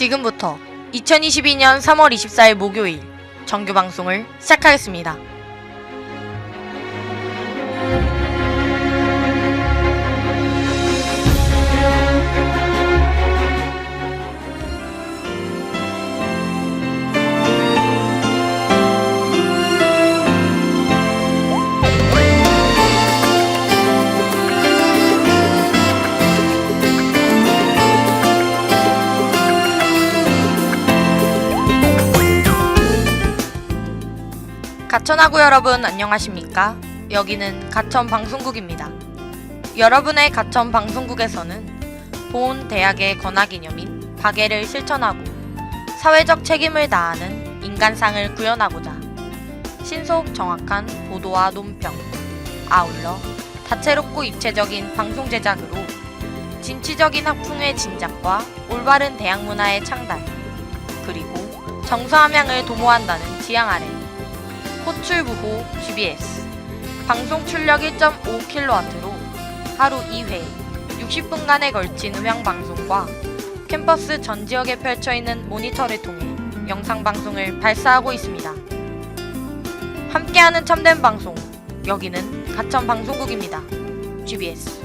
지금부터 2022년 3월 24일 목요일 정규 방송을 시작하겠습니다. 가천하구 여러분 안녕하십니까? 여기는 가천 방송국입니다. 여러분의 가천 방송국에서는 본 대학의 권하기념인 박애를 실천하고 사회적 책임을 다하는 인간상을 구현하고자 신속 정확한 보도와 논평, 아울러 다채롭고 입체적인 방송 제작으로 진취적인 학풍의 진작과 올바른 대학 문화의 창달, 그리고 정서함양을 도모한다는 지향 아래 호출부호 GBS 방송 출력 1.5kW로 하루 2회 60분간에 걸친 음향방송과 캠퍼스 전 지역에 펼쳐있는 모니터를 통해 영상방송을 발사하고 있습니다. 함께하는 참된 방송, 여기는 가천 방송국입니다. GBS.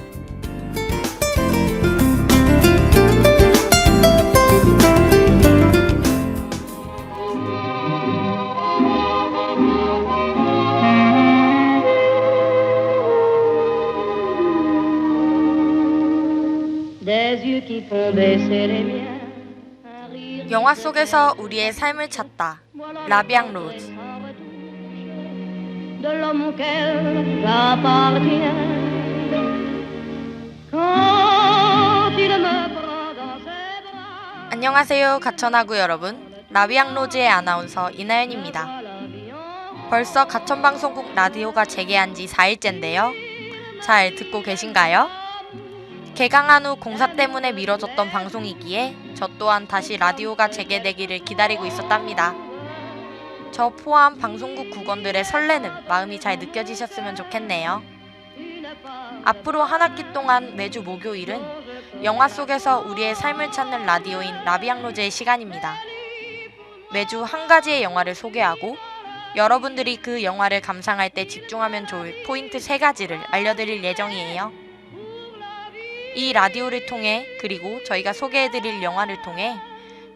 영화 속에서 우리의 삶을 찾다. 라비앙 로즈. 안녕하세요 가천하구 여러분, 라비앙 로즈의 아나운서 이나연입니다. 벌써 가천방송국 라디오가 재개한 지 4일째인데요. 잘 듣고 계신가요? 개강한 후 공사 때문에 미뤄졌던 방송이기에 저 또한 다시 라디오가 재개되기를 기다리고 있었답니다. 저 포함 방송국 국원들의 설레는 마음이 잘 느껴지셨으면 좋겠네요. 앞으로 한 학기 동안 매주 목요일은 영화 속에서 우리의 삶을 찾는 라디오인 라비앙 로즈의 시간입니다. 매주 한 가지의 영화를 소개하고 여러분들이 그 영화를 감상할 때 집중하면 좋을 포인트 3가지를 알려드릴 예정이에요. 이 라디오를 통해, 그리고 저희가 소개해드릴 영화를 통해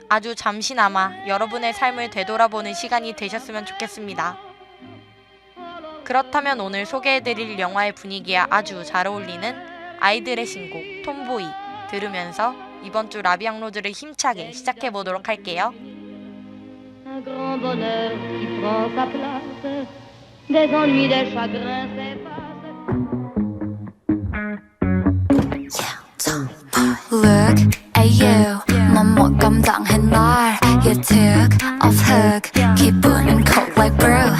아주 잠시나마 여러분의 삶을 되돌아보는 시간이 되셨으면 좋겠습니다. 그렇다면 오늘 소개해드릴 영화의 분위기에 아주 잘 어울리는 아이들의 신곡 톰보이 들으면서 이번 주 라비앙 로즈를 힘차게 시작해보도록 할게요. Look at you, 넌 못 감당해 날. You took off hook, 기분은 cold like brew.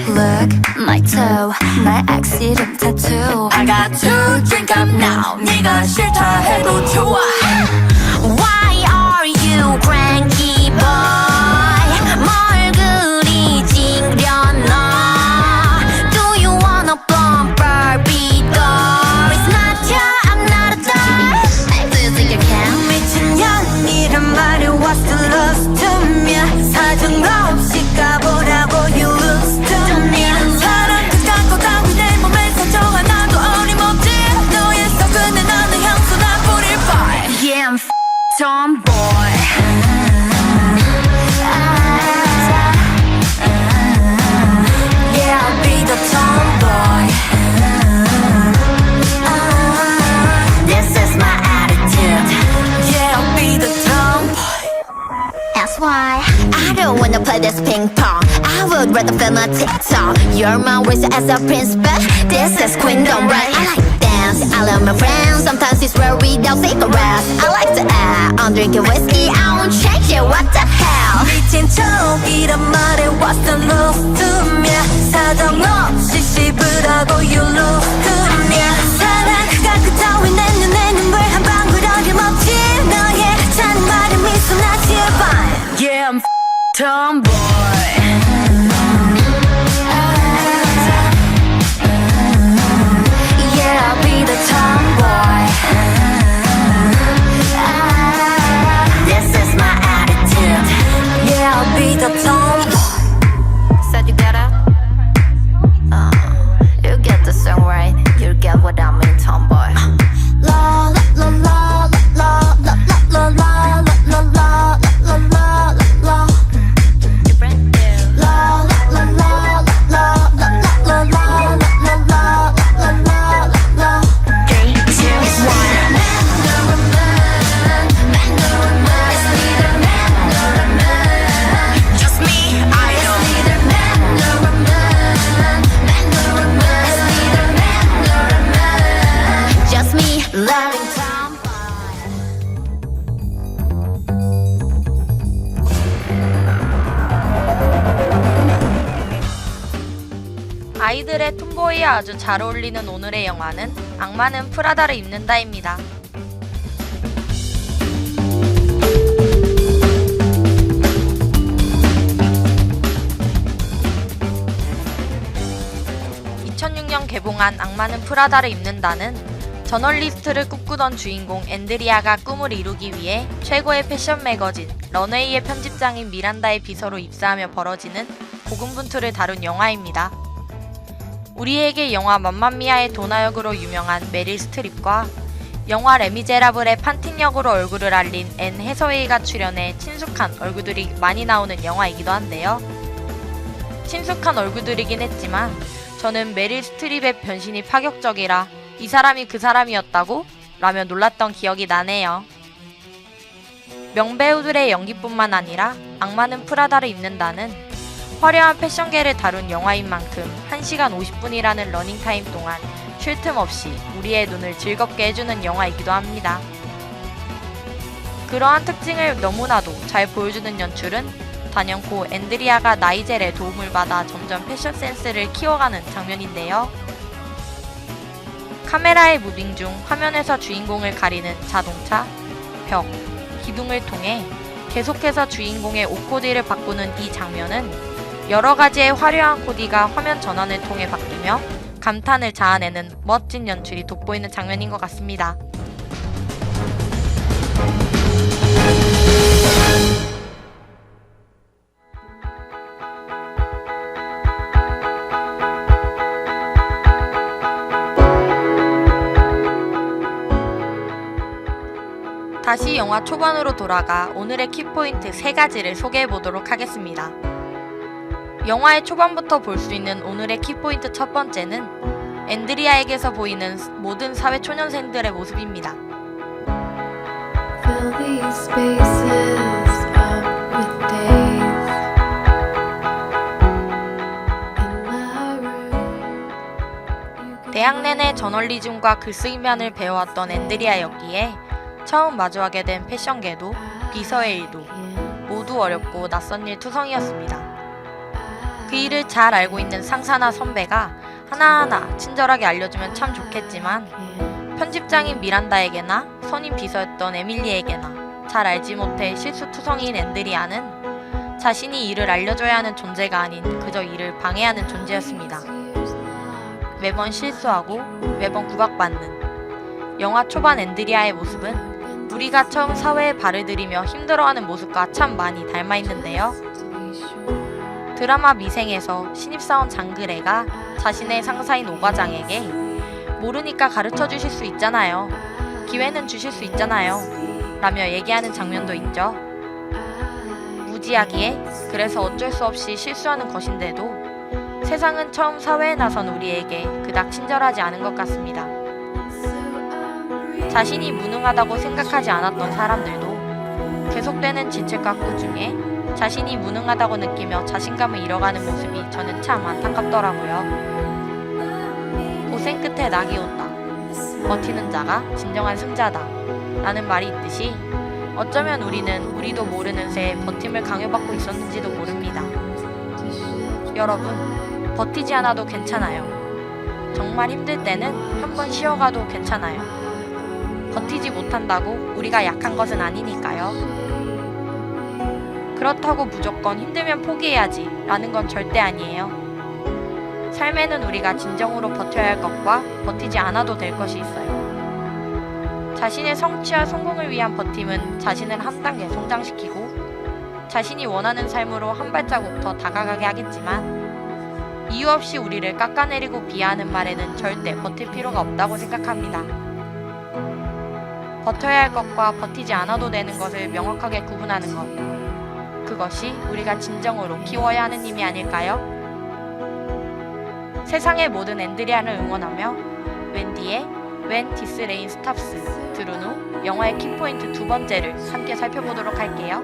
Look, my toe, 나의 ex 이름 tattoo. I got to drink up now, 네가 싫다 해도 좋아. Why are you cranky boy? 뭘 그리 찡그려놔? Do you wanna bump Barbie doll? It's not your, I'm not a doll. Do you think you can? 미친년이란 말이 what's the loss to me? 사정 없이 가보라고 you lose to me. 사랑 끝까지 따위 내 몸에 사정 하나도 어림없지. 너의 속은에 나는 향수 나 뿌릴 bar. Yeah, I'm tomboy. Yeah, I'll be the tomboy. This is my attitude. Yeah, I'll be the tomboy. That's why I don't wanna play this ping pong. I would rather film a TikTok. You're my wish as a prince, but this is queendom, right? I like dance, I love my friends. Sometimes it's rare without cigarettes. I like to act, I'm drinking whiskey. I won't change it, what the hell? 미친 척이란 말에 what's the loss to me? 사정 없이 씹으라고 you lose to me. 사랑 그가 그 따위 내 눈에 눈물 한 방울 어림없지. 너의 찬 말에 미소 나 제발. Yeah, I'm tomboy. Yeah, I'll be the tomboy. This is my attitude. 아이들의 톰보이에 아주 잘 어울리는 오늘의 영화는 악마는 프라다를 입는다입니다. (2006년) 개봉한 악마는 프라다를 입는다는 저널리스트를 꿈꾸던 주인공 앤드리아가 꿈을 이루기 위해 최고의 패션 매거진 런웨이의 편집장인 미란다의 비서로 입사하며 벌어지는 고군분투를 다룬 영화입니다. 우리에게 영화 맘마미아의 도나 역으로 유명한 메릴 스트립과 영화 레미제라블의 판틴 역으로 얼굴을 알린 앤 해서웨이가 출연해 친숙한 얼굴들이 많이 나오는 영화이기도 한데요. 친숙한 얼굴들이긴 했지만 저는 메릴 스트립의 변신이 파격적이라 이 사람이 그 사람이었다고? 라며 놀랐던 기억이 나네요. 명배우들의 연기뿐만 아니라 악마는 프라다를 입는다는 화려한 패션계를 다룬 영화인 만큼 1시간 50분이라는 러닝타임 동안 쉴 틈 없이 우리의 눈을 즐겁게 해주는 영화이기도 합니다. 그러한 특징을 너무나도 잘 보여주는 연출은 단연코 앤드리아가 나이젤의 도움을 받아 점점 패션 센스를 키워가는 장면인데요. 카메라의 무빙 중 화면에서 주인공을 가리는 자동차, 벽, 기둥을 통해 계속해서 주인공의 옷 코디를 바꾸는 이 장면은 여러가지의 화려한 코디가 화면 전환을 통해 바뀌며 감탄을 자아내는 멋진 연출이 돋보이는 장면인 것 같습니다. 다시 영화 초반으로 돌아가 오늘의 키포인트 3가지를 소개해보도록 하겠습니다. 영화의 초반부터 볼 수 있는 오늘의 키포인트 첫 번째는 앤드리아에게서 보이는 모든 사회 초년생들의 모습입니다. Fill these spaces up with days in my room. 대학 내내 저널리즘과 글쓰기면을 배워왔던 앤드리아였기에 처음 마주하게 된 패션계도 비서의 일도 모두 어렵고 낯선 일 투성이었습니다. 그 일을 잘 알고 있는 상사나 선배가 하나하나 친절하게 알려주면 참 좋겠지만 편집장인 미란다에게나 선임 비서였던 에밀리에게나 잘 알지 못해 실수투성이인 앤드리아는 자신이 일을 알려줘야 하는 존재가 아닌 그저 일을 방해하는 존재였습니다. 매번 실수하고 매번 구박받는 영화 초반 앤드리아의 모습은 우리가 처음 사회에 발을 들이며 힘들어하는 모습과 참 많이 닮아있는데요. 드라마 미생에서 신입사원 장그래가 자신의 상사인 오과장에게 모르니까 가르쳐 주실 수 있잖아요. 기회는 주실 수 있잖아요. 라며 얘기하는 장면도 있죠. 무지하기에 그래서 어쩔 수 없이 실수하는 것인데도 세상은 처음 사회에 나선 우리에게 그닥 친절하지 않은 것 같습니다. 자신이 무능하다고 생각하지 않았던 사람들도 계속되는 지책과 꾸중에 자신이 무능하다고 느끼며 자신감을 잃어가는 모습이 저는 참 안타깝더라고요. 고생 끝에 낙이 온다. 버티는 자가 진정한 승자다. 라는 말이 있듯이 어쩌면 우리도 모르는 새에 버팀을 강요받고 있었는지도 모릅니다. 여러분, 버티지 않아도 괜찮아요. 정말 힘들 때는 한번 쉬어가도 괜찮아요. 버티지 못한다고 우리가 약한 것은 아니니까요. 그렇다고 무조건 힘들면 포기해야지 라는 건 절대 아니에요. 삶에는 우리가 진정으로 버텨야 할 것과 버티지 않아도 될 것이 있어요. 자신의 성취와 성공을 위한 버팀은 자신을 한 단계 성장시키고 자신이 원하는 삶으로 한 발자국 더 다가가게 하겠지만 이유 없이 우리를 깎아내리고 비하하는 말에는 절대 버틸 필요가 없다고 생각합니다. 버텨야 할 것과 버티지 않아도 되는 것을 명확하게 구분하는 것, 그것이 우리가 진정으로 키워야 하는 힘이 아닐까요? 세상의 모든 앤드리아를 응원하며 웬디의 When This Rain Stops 들은 후 영화의 키포인트 두 번째를 함께 살펴보도록 할게요.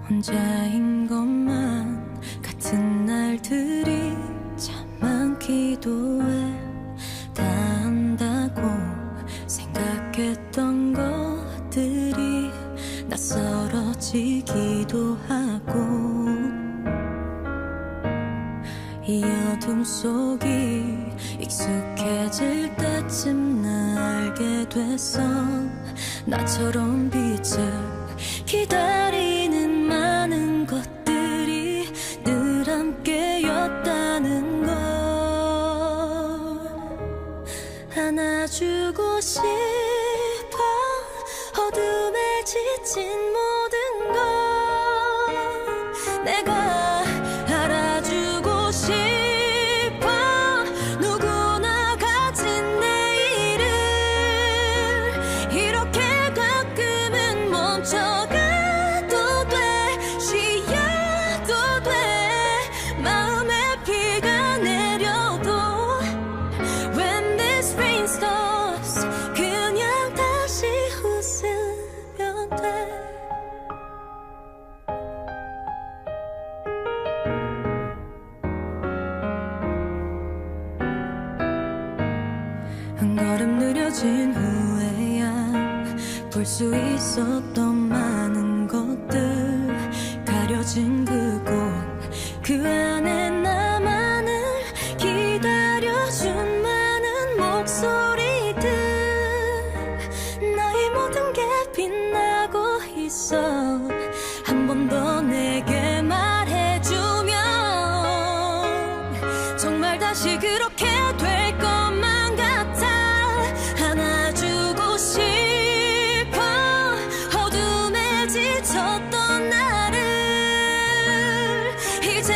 혼자인 것만 같은 날들이 참 많기도 해. 다 안다고 생각했던 것들이 낯설어지기도 하고, 이 어둠 속이 익숙해질 때쯤 나 알게 됐어. 나처럼 빛을 기다리는 많은 것들이 늘 함께였다는 걸 안아주고 싶어. 어둠에 지친 모든 걸 내가 알아주고 싶어. 누구나 가진 내일을 이렇게 가끔은 멈춰가도 돼. 쉬어도 돼. 마음에 비가 내려도 When this rain stops 그냥 다시 웃으면 돼. 한 걸음 느려진 후에야 볼 수 있었던 많은 것들, 가려진 그곳 그 안에 나만을 기다려준 많은 목소리들. 너의 모든 게 빛나고 있어. 한 번 더 내게 말해주면 정말 다시 그렇게 될 것만 같아. 안아주고 싶어. 어둠에 지쳤던 나를 이제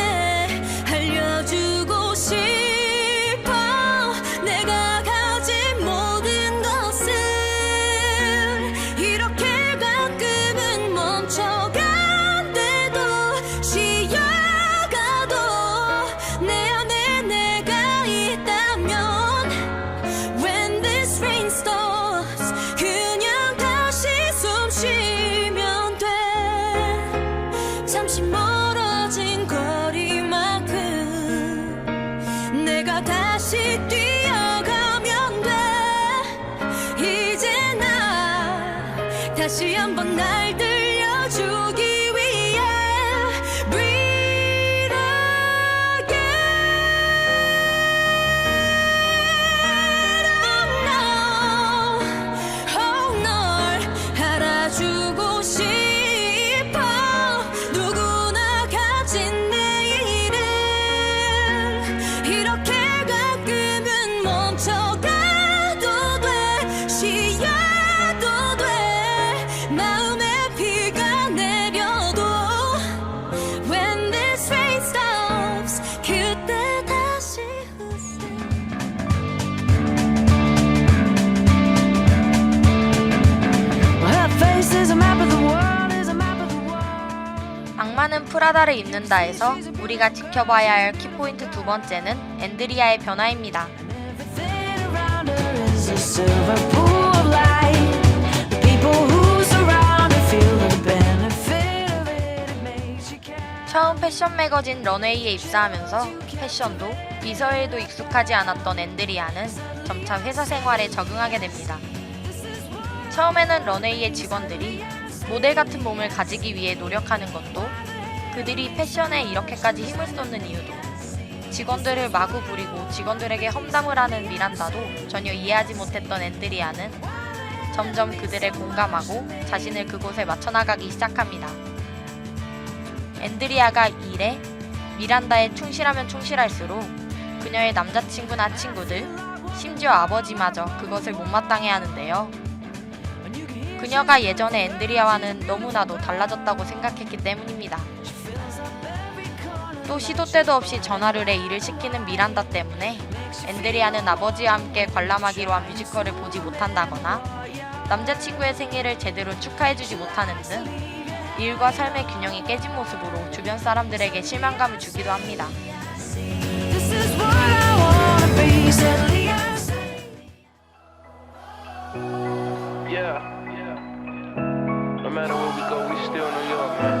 알려주고 싶어. 내가 가진 모든 것을 이렇게 가끔은 멈춰간대도 쉬어가도 내 안에 내가 있다면 When this rain stops 그냥 다시 숨 쉬면 돼. 잠시 멀어진 거리만큼 내가 다시 뛰어가면 돼. 이제 나 다시 한번 날 들려주기 위해 Breathe again. Oh no, 널 알아주고 싶어. 누구나 가진 내일을 이렇게 가끔은 멈춰가도 돼. 쉬어도 돼. 마음에 비가 내려도 When this rain stops 그때 다시 웃어. Her face is a map of the world, is a map of the world. 악마는 프라다를 입는다에서 우리가 지켜봐야 할 키포인트 두 번째는 앤드리아의 변화입니다. Everything around her is a silver pool of light. The people who surround her feel the benefit of it. It makes you care. 처음 패션 매거진 런웨이에 입사하면서 패션도 비서일도 익숙하지 않았던 앤드리아는 점차 회사 생활에 적응하게 됩니다. 처음에는 런웨이의 직원들이 모델 같은 몸을 가지기 위해 노력하는 것도, 그들이 패션에 이렇게까지 힘을 쏟는 이유도, 직원들을 마구 부리고 직원들에게 험담을 하는 미란다도 전혀 이해하지 못했던 앤드리아는 점점 그들에 공감하고 자신을 그곳에 맞춰나가기 시작합니다. 앤드리아가 일에 미란다에 충실하면 충실할수록 그녀의 남자친구나 친구들, 심지어 아버지마저 그것을 못마땅해 하는데요. 그녀가 예전에 앤드리아와는 너무나도 달라졌다고 생각했기 때문입니다. 또 시도 때도 없이 전화를 해 일을 시키는 미란다 때문에 앤드리아는 아버지와 함께 관람하기로 한 뮤지컬을 보지 못한다거나 남자친구의 생일을 제대로 축하해주지 못하는 등 일과 삶의 균형이 깨진 모습으로 주변 사람들에게 실망감을 주기도 합니다. This is what I wanna be, said Leah. Yeah. No matter where we go, we still New York, man.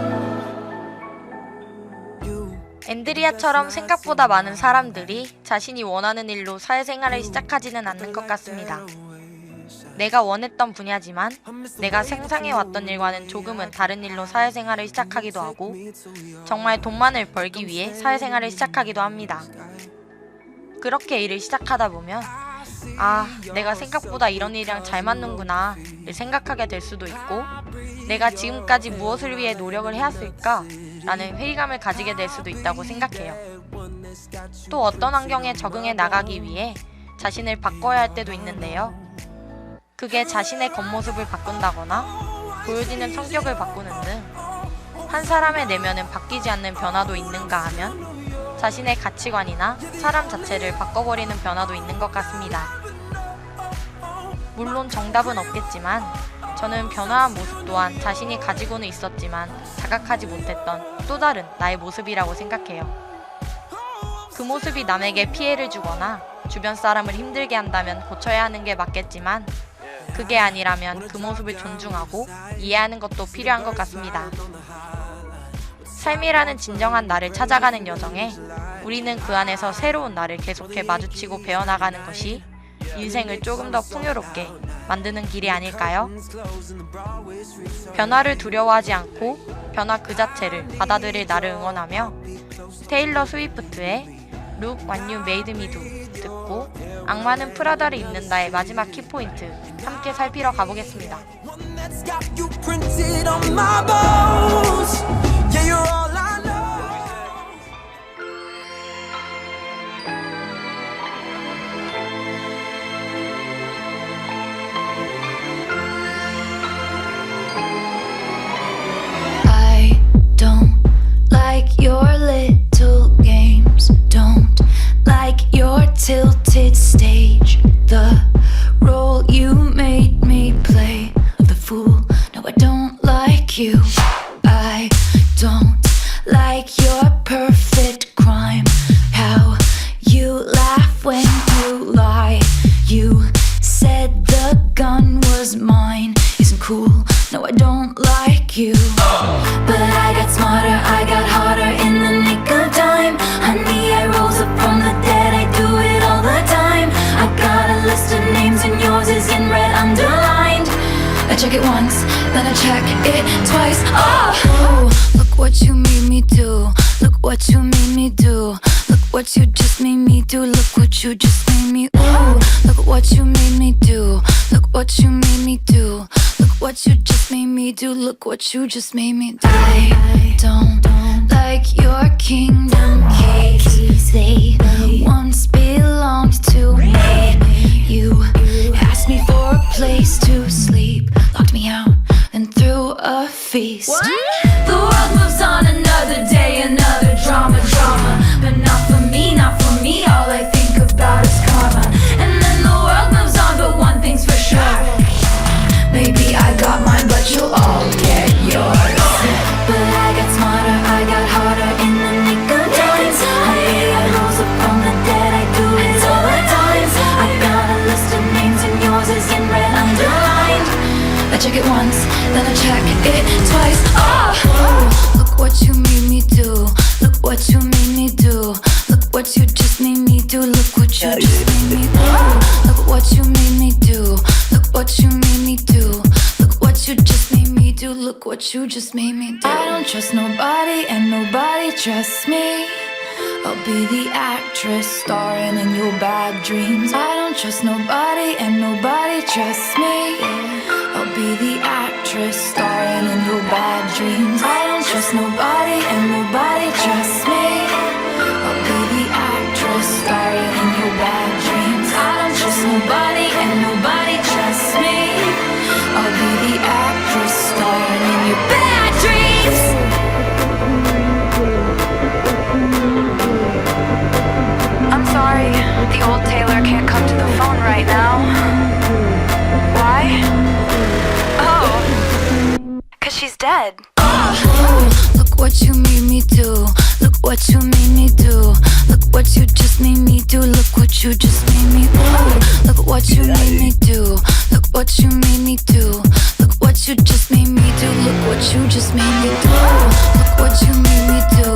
앤드리아처럼 생각보다 많은 사람들이 자신이 원하는 일로 사회생활을 시작하지는 않는 것 같습니다. 내가 원했던 분야지만 내가 상상해왔던 일과는 조금은 다른 일로 사회생활을 시작하기도 하고 정말 돈만을 벌기 위해 사회생활을 시작하기도 합니다. 그렇게 일을 시작하다 보면 내가 생각보다 이런 일이랑 잘 맞는구나 를 생각하게 될 수도 있고 내가 지금까지 무엇을 위해 노력을 해왔을까 라는 회의감을 가지게 될 수도 있다고 생각해요. 또 어떤 환경에 적응해 나가기 위해 자신을 바꿔야 할 때도 있는데요. 그게 자신의 겉모습을 바꾼다거나 보여지는 성격을 바꾸는 등 한 사람의 내면은 바뀌지 않는 변화도 있는가 하면 자신의 가치관이나 사람 자체를 바꿔버리는 변화도 있는 것 같습니다. 물론 정답은 없겠지만 저는 변화한 모습 또한 자신이 가지고는 있었지만 자각하지 못했던 또 다른 나의 모습이라고 생각해요. 그 모습이 남에게 피해를 주거나 주변 사람을 힘들게 한다면 고쳐야 하는 게 맞겠지만 그게 아니라면 그 모습을 존중하고 이해하는 것도 필요한 것 같습니다. 삶이라는 진정한 나를 찾아가는 여정에 우리는 그 안에서 새로운 나를 계속해 마주치고 배워나가는 것이 인생을 조금 더 풍요롭게 만드는 길이 아닐까요? 변화를 두려워하지 않고 변화 그 자체를 받아들일 나를 응원하며 테일러 스위프트의 Look What You Made Me Do 듣고 악마는 프라다를 입는다의 마지막 키포인트 함께 살피러 가보겠습니다. I don't like your little games, don't like your tilted stage, the role you made me play of the fool. No, I don't like you. I don't like your perfect crime, how you laugh when you lie. You said the gun was mine, isn't cool. No, I don't like you. But I got smarter, I got harder in the nick of time. Honey, I rose up from the dead, I do it all the time. I got a list of names and yours is in red underlined. I check it once, then I check it twice. Oh, look what you made me do. Look what you made me do. Look what you just made me do. Look what you just made me. Ooh, look what you made me do. Look what you made me do. Look what you just made me do. Look what you just made me do. I don't like your kingdom keys. They once belonged to me. You asked me for a place to sleep, locked me out, then threw a feast. The world moves on, another day, another drama. But not for me, not for me. All I think about is karma. And then the world moves on, but one thing's for sure. Maybe I got mine, but you'll all get yours. But I got smarter, I got harder in the nick of time. I rose up from the dead, I do it all the time. I got a list of names and yours is in red underlined. I check it once, then I check it twice. Oh, look what you made me do. Look what you made me do. Look what you just made me do. Look what you just made me do. Look what you made me do. Look what you made me do. Look what you just made me do. Look what you just made me do. I don't trust nobody and nobody trusts me. I'll be the actress starring in your bad dreams. I don't trust nobody and nobody trusts me. I'll be the actress starring in your bad dreams. I don't trust nobody and nobody trusts me. I'll be the actress starring in your bad dreams. I don't trust nobody and nobody trusts me. I'll be the actress starring in your bad dreams. I'm sorry, the old Taylor can't come to the phone right now. Why? Oh, 'cause she's dead. Look what you made me do. Look what you made me do. Look what you just made me do. Look what you just made me do. Look what you made me do. Look what you made me do. Look what you just made me do. Look what you just made me do. Look what you made me do.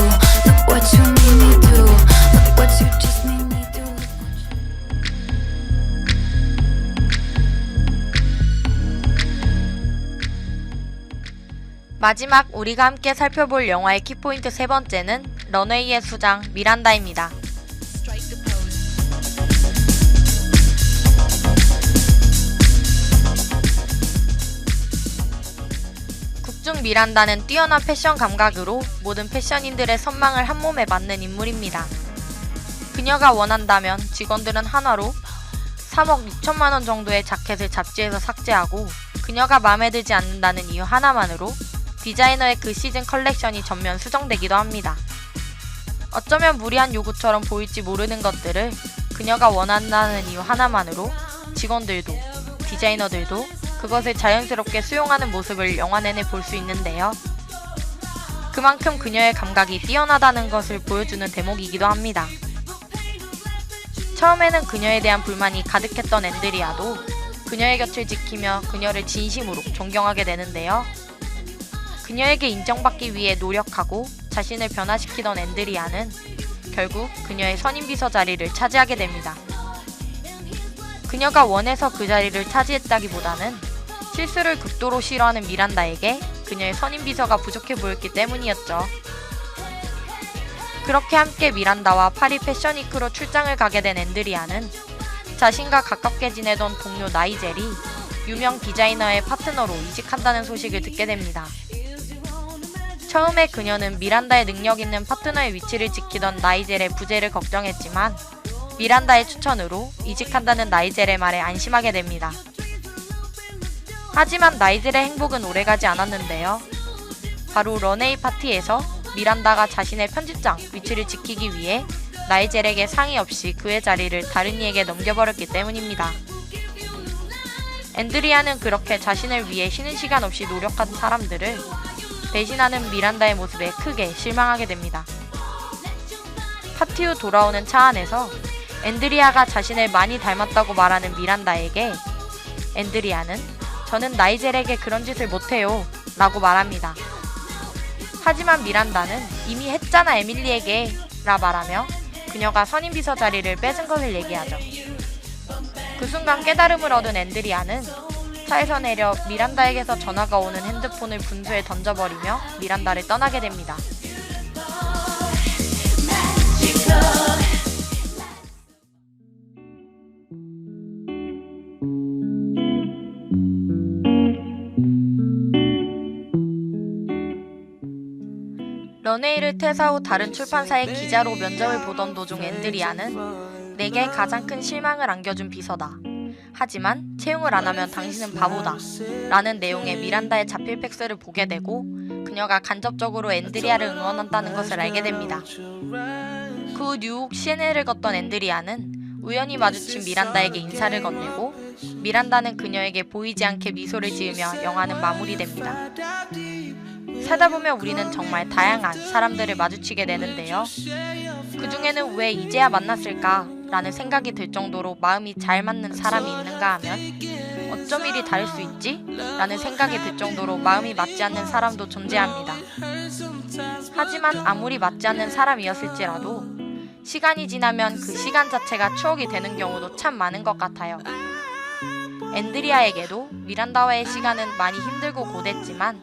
Look what you made 마지막 우리가 함께 살펴볼 영화의 키포인트 세 번째는 런웨이의 수장 미란다입니다. 국중 미란다는 뛰어난 패션 감각으로 모든 패션인들의 선망을 한몸에 맡는 인물입니다. 그녀가 원한다면 직원들은 한화로 3억 6천만원 정도의 자켓을 잡지에서 삭제하고, 그녀가 마음에 들지 않는다는 이유 하나만으로 디자이너의 그 시즌 컬렉션이 전면 수정되기도 합니다. 어쩌면 무리한 요구처럼 보일지 모르는 것들을 그녀가 원한다는 이유 하나만으로 직원들도 디자이너들도 그것을 자연스럽게 수용하는 모습을 영화 내내 볼 수 있는데요. 그만큼 그녀의 감각이 뛰어나다는 것을 보여주는 대목이기도 합니다. 처음에는 그녀에 대한 불만이 가득했던 앤드리아도 그녀의 곁을 지키며 그녀를 진심으로 존경하게 되는데요. 그녀에게 인정받기 위해 노력하고 자신을 변화시키던 앤드리아는 결국 그녀의 선임비서 자리를 차지하게 됩니다. 그녀가 원해서 그 자리를 차지했다기보다는 실수를 극도로 싫어하는 미란다에게 그녀의 선임비서가 부족해 보였기 때문이었죠. 그렇게 함께 미란다와 파리 패션위크로 출장을 가게 된 앤드리아는 자신과 가깝게 지내던 동료 나이젤이 유명 디자이너의 파트너로 이직한다는 소식을 듣게 됩니다. 처음에 그녀는 미란다의 능력 있는 파트너의 위치를 지키던 나이젤의 부재를 걱정했지만 미란다의 추천으로 이직한다는 나이젤의 말에 안심하게 됩니다. 하지만 나이젤의 행복은 오래가지 않았는데요. 바로 런웨이 파티에서 미란다가 자신의 편집장 위치를 지키기 위해 나이젤에게 상의 없이 그의 자리를 다른 이에게 넘겨버렸기 때문입니다. 앤드리아는 그렇게 자신을 위해 쉬는 시간 없이 노력한 사람들을 배신하는 미란다의 모습에 크게 실망하게 됩니다. 파티 후 돌아오는 차 안에서 앤드리아가 자신을 많이 닮았다고 말하는 미란다에게 앤드리아는 "저는 나이젤에게 그런 짓을 못해요 라고 말합니다. 하지만 미란다는 "이미 했잖아 에밀리에게 라 말하며 그녀가 선임비서 자리를 뺏은 것을 얘기하죠. 그 순간 깨달음을 얻은 앤드리아는 차에서 내려 미란다에게서 전화가 오는 핸드폰을 분수에 던져버리며 미란다를 떠나게 됩니다. 런웨이를 퇴사 후 다른 출판사의 기자로 면접을 보던 도중 앤드리아는 "내게 가장 큰 실망을 안겨준 비서다. 하지만 채용을 안 하면 당신은 바보다 라는 내용의 미란다의 자필 팩스를 보게 되고 그녀가 간접적으로 앤드리아를 응원한다는 것을 알게 됩니다. 그 후 뉴욕 시내를 걷던 앤드리아는 우연히 마주친 미란다에게 인사를 건네고 미란다는 그녀에게 보이지 않게 미소를 지으며 영화는 마무리됩니다. 살다 보면 우리는 정말 다양한 사람들을 마주치게 되는데요. 그 중에는 왜 이제야 만났을까? 라는 생각이 들 정도로 마음이 잘 맞는 사람이 있는가 하면 어쩜 이리 다를 수 있지? 라는 생각이 들 정도로 마음이 맞지 않는 사람도 존재합니다. 하지만 아무리 맞지 않는 사람이었을지라도 시간이 지나면 그 시간 자체가 추억이 되는 경우도 참 많은 것 같아요. 앤드리아에게도 미란다와의 시간은 많이 힘들고 고됐지만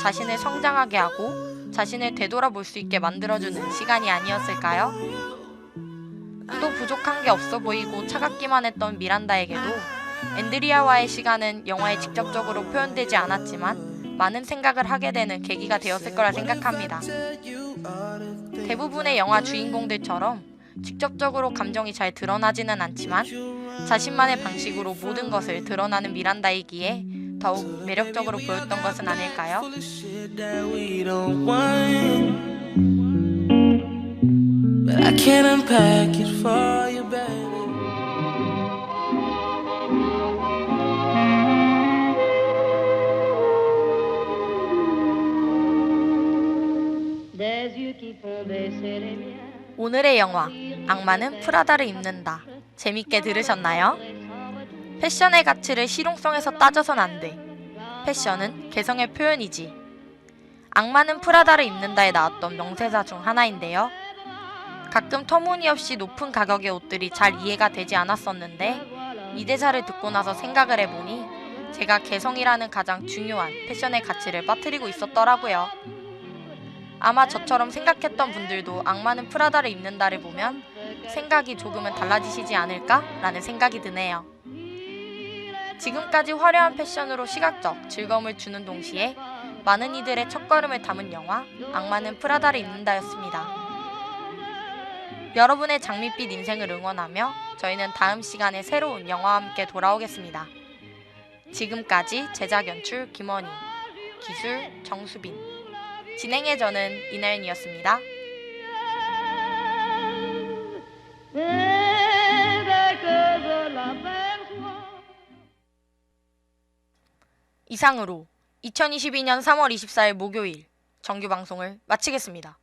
자신을 성장하게 하고 자신을 되돌아볼 수 있게 만들어주는 시간이 아니었을까요? 또 부족한 게 없어 보이고 차갑기만 했던 미란다에게도 앤드리아와의 시간은 영화에 직접적으로 표현되지 않았지만 많은 생각을 하게 되는 계기가 되었을 거라 생각합니다. 대부분의 영화 주인공들처럼 직접적으로 감정이 잘 드러나지는 않지만 자신만의 방식으로 모든 것을 드러나는 미란다이기에 더욱 매력적으로 보였던 것은 아닐까요? But I can't unpack it for you, baby. 오늘의 영화 악마는 프라다를 입는다. 재밌게 들으셨나요? 패션의 가치를 실용성에서 따져선 안 돼. 패션은 개성의 표현이지. 악마는 프라다를 입는다에 나왔던 명대사 중 하나인데요. 가끔 터무니없이 높은 가격의 옷들이 잘 이해가 되지 않았었는데 이 대사를 듣고 나서 생각을 해보니 제가 개성이라는 가장 중요한 패션의 가치를 빠뜨리고 있었더라고요. 아마 저처럼 생각했던 분들도 악마는 프라다를 입는다를 보면 생각이 조금은 달라지시지 않을까? 라는 생각이 드네요. 지금까지 화려한 패션으로 시각적 즐거움을 주는 동시에 많은 이들의 첫걸음을 담은 영화 악마는 프라다를 입는다였습니다. 여러분의 장밋빛 인생을 응원하며 저희는 다음 시간에 새로운 영화와 함께 돌아오겠습니다. 지금까지 제작 연출 김원희, 기술 정수빈, 진행의 저는 이나연이었습니다. 이상으로 2022년 3월 24일 목요일 정규 방송을 마치겠습니다.